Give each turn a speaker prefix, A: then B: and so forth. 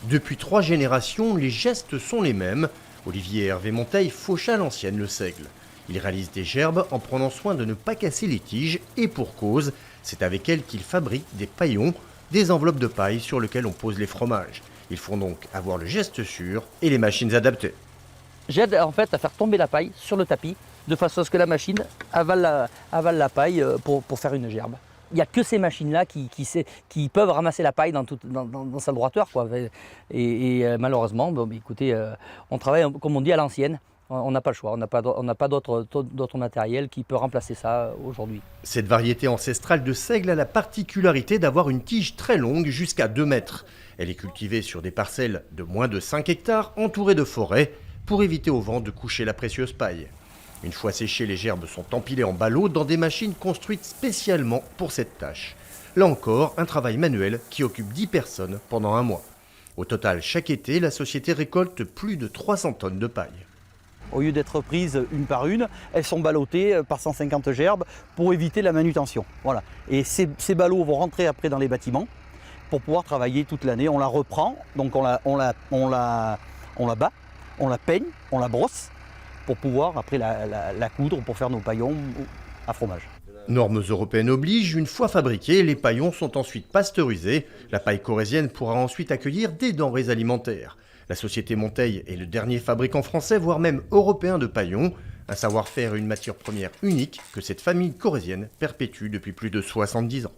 A: Depuis 3 générations, les gestes sont les mêmes. Olivier et Hervé Monteil fauchent à l'ancienne le seigle. Ils réalisent des gerbes en prenant soin de ne pas casser les tiges et pour cause, c'est avec elles qu'ils fabriquent des paillons, des enveloppes de paille sur lesquelles on pose les fromages. Il faut donc avoir le geste sûr et les machines adaptées.
B: J'aide en fait à faire tomber la paille sur le tapis de façon à ce que la machine avale la paille pour faire une gerbe. Il n'y a que ces machines-là qui peuvent ramasser la paille dans sa droiteur, quoi. Malheureusement, bon, écoutez, on travaille, comme on dit, à l'ancienne. On n'a pas le choix, on n'a pas d'autre matériel qui peut remplacer ça aujourd'hui.
A: Cette variété ancestrale de seigle a la particularité d'avoir une tige très longue, jusqu'à 2 mètres. Elle est cultivée sur des parcelles de moins de 5 hectares, entourées de forêts, pour éviter au vent de coucher la précieuse paille. Une fois séchées, les gerbes sont empilées en ballots dans des machines construites spécialement pour cette tâche. Là encore, un travail manuel qui occupe 10 personnes pendant un mois. Au total, chaque été, la société récolte plus de 300 tonnes de paille.
B: Au lieu d'être prises une par une, elles sont ballottées par 150 gerbes pour éviter la manutention. Voilà. Et ces ballots vont rentrer après dans les bâtiments pour pouvoir travailler toute l'année. On la reprend, donc on la bat, on la peigne, on la brosse pour pouvoir après la coudre pour faire nos paillons à fromage.
A: Normes européennes obligent, une fois fabriqués, les paillons sont ensuite pasteurisés. La paille corrézienne pourra ensuite accueillir des denrées alimentaires. La société Monteil est le dernier fabricant français, voire même européen de paillons. Un savoir-faire et une matière première unique que cette famille corrézienne perpétue depuis plus de 70 ans.